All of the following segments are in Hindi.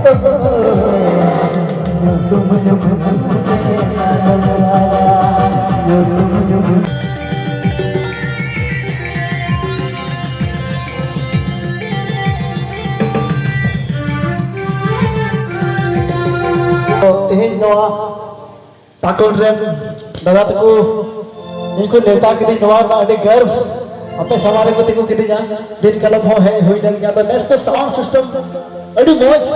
Tehnya Noah takut rem darat ko इनको नेता के दिन नवाब आने गर्व अपने सवारे को देखो कितने जा दिन कलम हो है हुई डर गया तो नेक्स्ट साउंड सिस्टम अड़ी मौज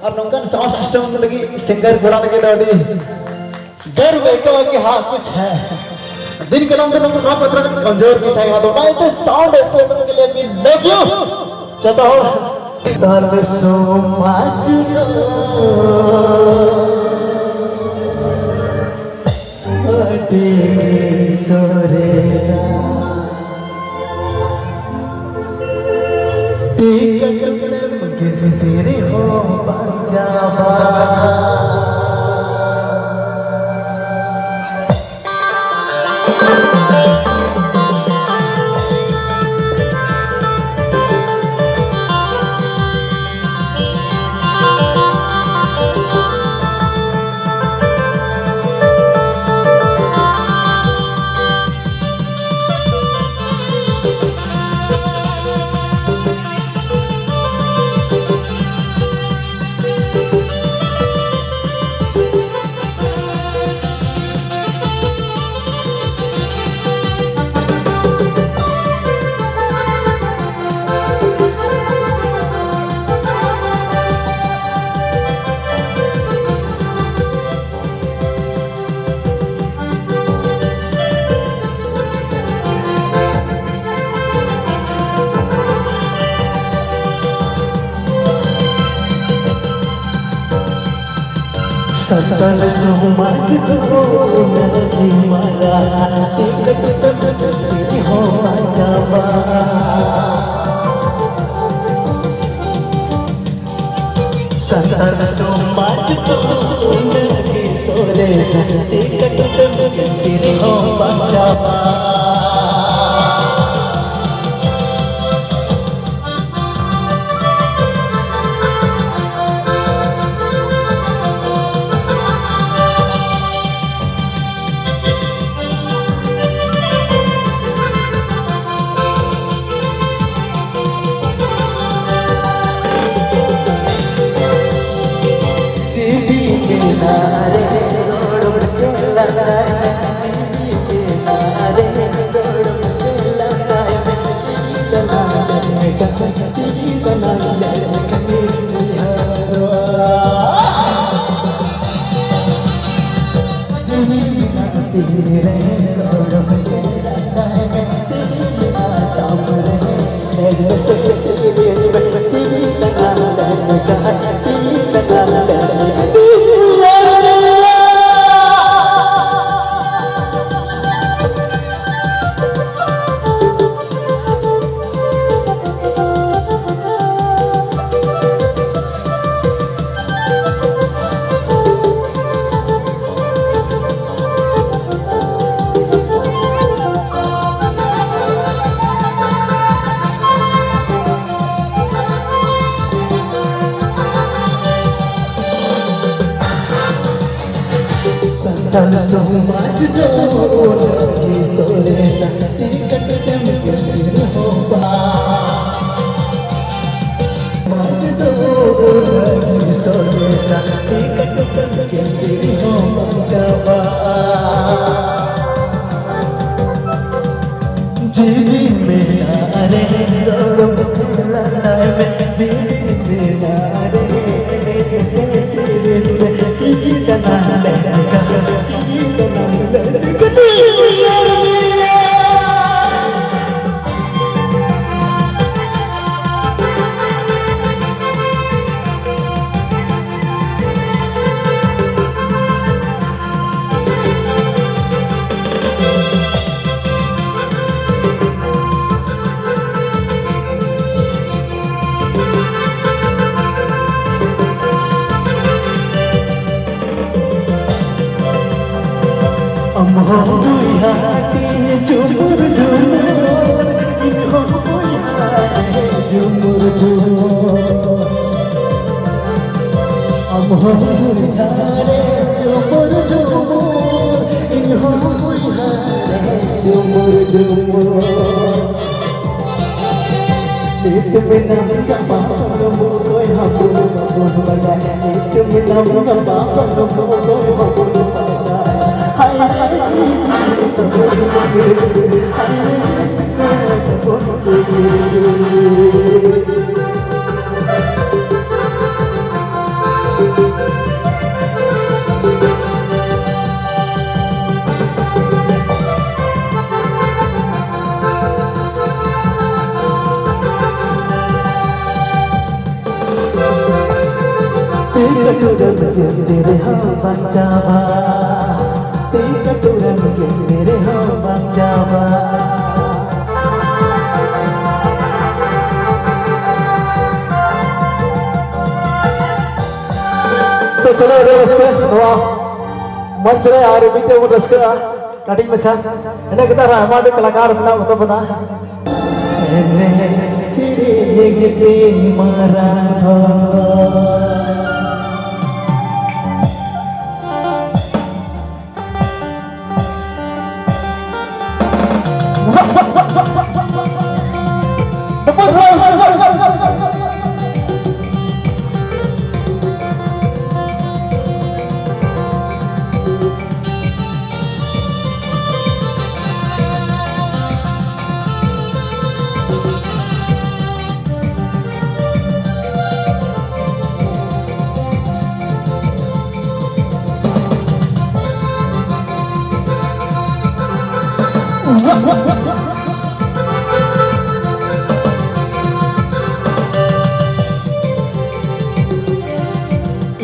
और नौकन साउंड सिस्टम लगी सिंगर बुला लगे तो अड़ी गर्व एक कि हाँ कुछ है दिन कलम तो नौकर नौकर पत्र कमजोर की था यहाँ तो मैं तो साउंड इफेक्ट के लिए भी लव यू चलता हो दर्द सो माच तेरे हो पंजाबा सतल समाज को नहीं मारा एक तेरी हो पंजाबा सतल समाज को नहीं सोरे एक तेरी हो पंजाबा तन समाज दो की सोरे सकती कटम के हो बा समाज दो की सोरे सकती कटम के हो पंजाबा जीवी मेरा रे रोम से लड़ाई में जीवी मेरा रे से सिर पे की तना झुमुर झुमुर झुमुर झुमुर हम हो धारे झुमुर झुमुर इन हो धारे झुमुर झुमुर नित में नम गपा कोई हमर बबुल बड़ा नित में नम गपा कोई हमर बड़ा हाय हाय तेरे हम बन जावा तेरे हम बन जावा तो चलो रे रस्के नवा मंच रे आ रे बीटे वो रस्के कटिंग में सा इन्हें कितना हमारे कलाकार बना वो तो बना सिरे के मारा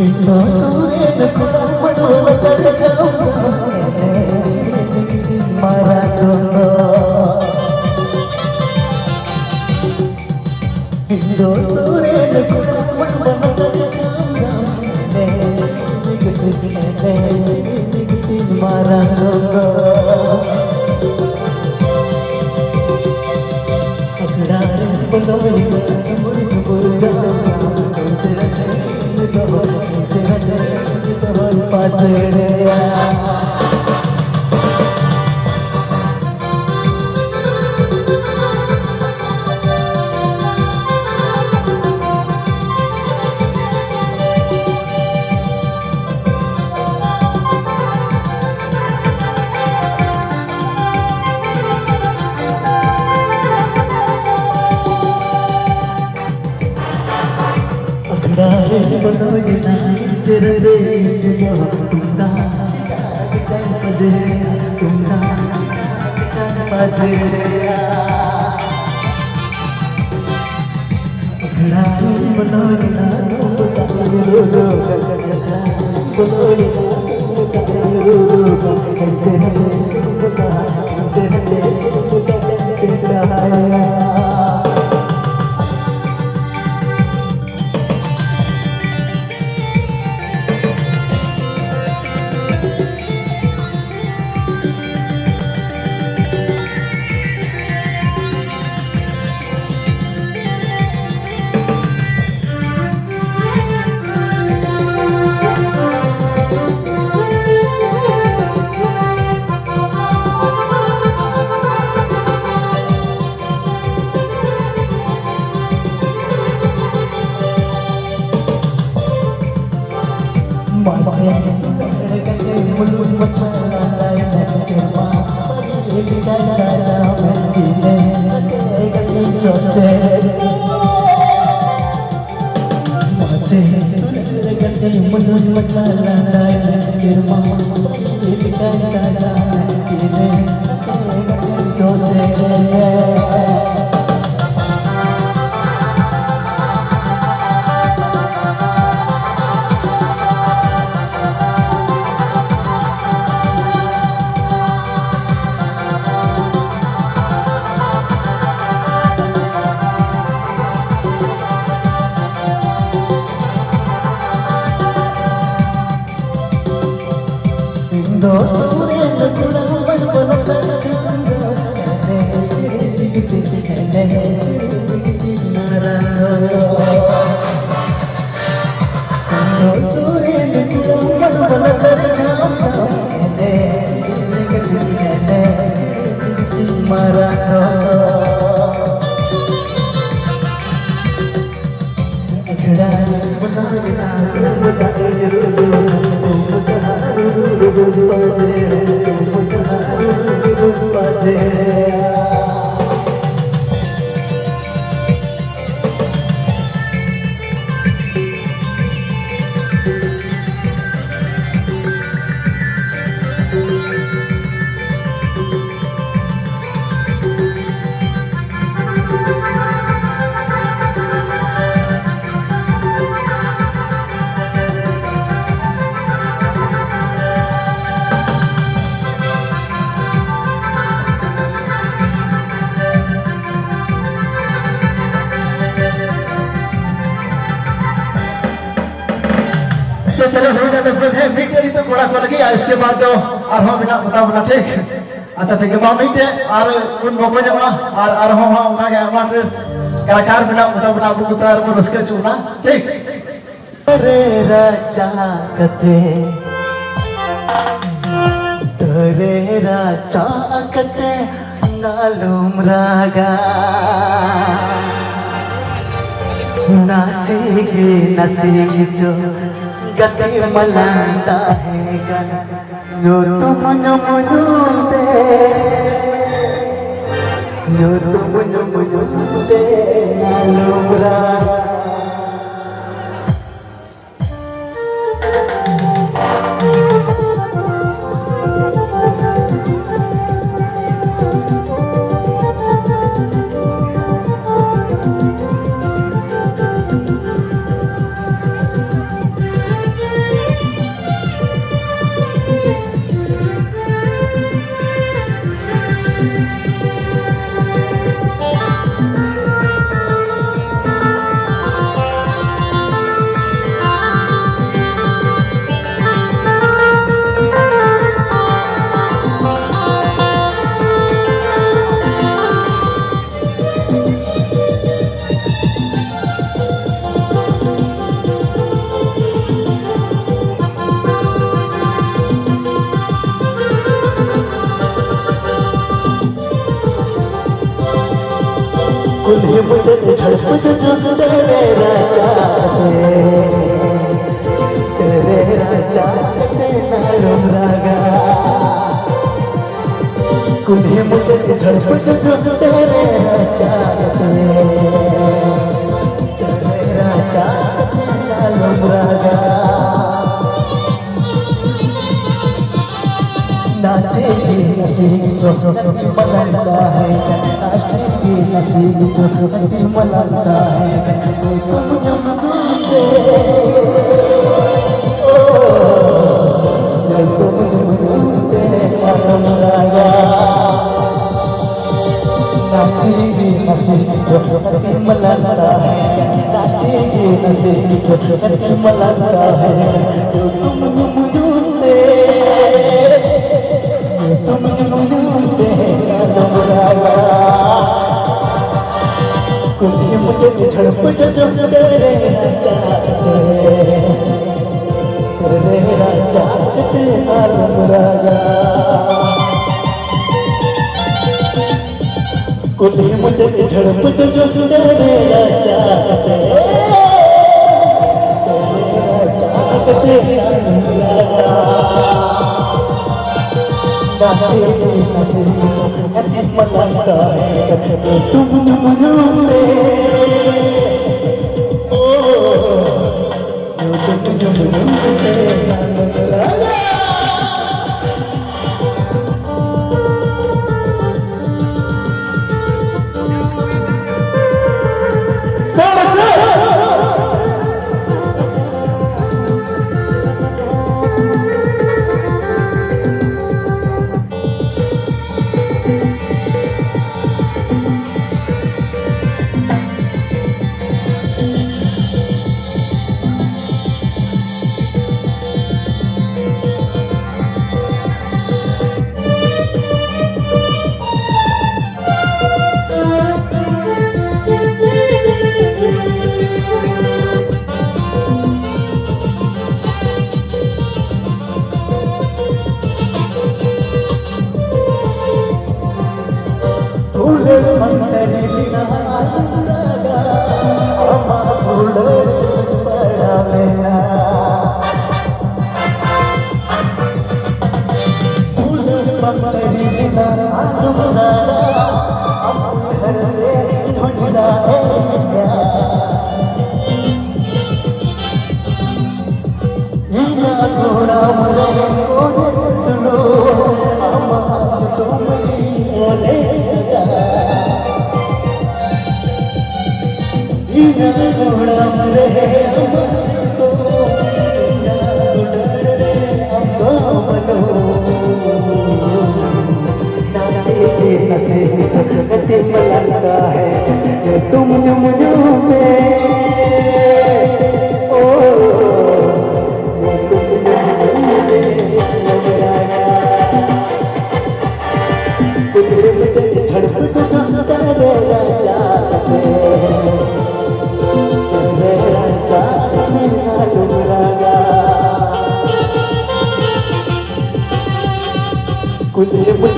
इंदो सूरे न खुदा मनोल कर जाऊंगा मारा दूंगा इंदो सूरे न खुदा मनोल कर जाऊंगा मारा दूंगा अखड़ारे बंदोली झुमुर झुमुर जाऊंगा दारे बनोगे ना चरदे तुंदा पजे तुंदा पजे दारे बनोगे ना बनोगे सूर्य निकला मलमल कर जाऊंगा मरा तो चलो हो गया तो फिर है मीट तो घोड़ा को लगी इसके बाद तो और हम बिना बता ठीक अच्छा ठीक है मां मीट और उन मोको जमा और हम उनका के हमारे कलाकार बिना बता बुक तार को रसके चुना ठीक रे राजा कते तरे राजा कते नालुम रागा नासिगी नासिगी जो गति मलाता है गन जो तुम मुझे जो तुम मुझे नालुमरा कुल्ही मुझे झड़पट जो तेरे राजा से नालुम रागा कुल्ही मुझे झड़पट जो तेरे राजा से नालुम रागा नासेगी नसीब जो नदी मलाता है नासेगी नसीब जो नदी मलाता है तुम मुझे नासेगी नसीब जो नदी मलाता है नासेगी नसीब जो नदी मलाता है तुम मुझे कुल्ही मुझे झड़पट जो तेरे राजा से नालुम रागा कुल्ही मुझे झड़पट जो तेरे राजा से नालुम रागा नासेगी नसीब जो नदी मलाता है तुम मुझे लगता है तुम मुझे ओ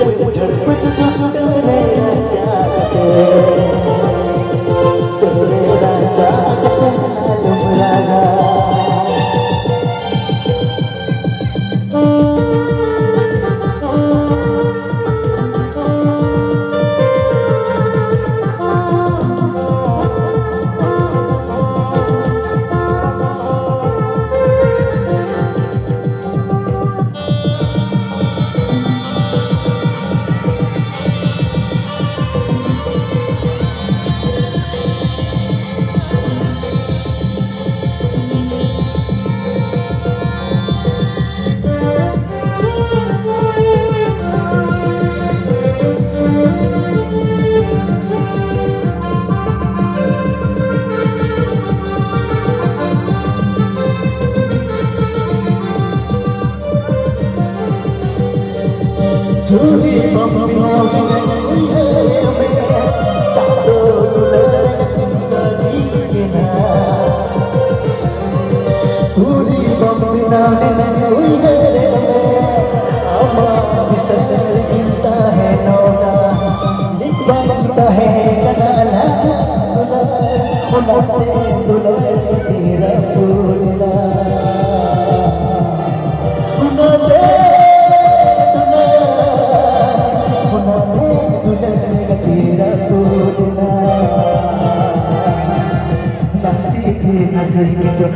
कुछ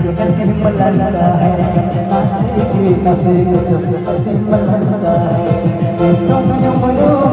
झूठी मलाना है आसे की नसे जो मलाना है तुम मुझे तुम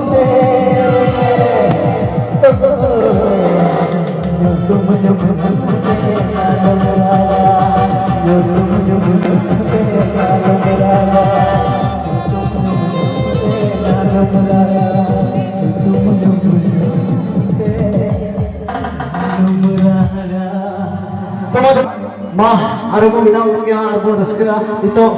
Mah, araw ko binaw ko kaya araw ko, tas ka ito.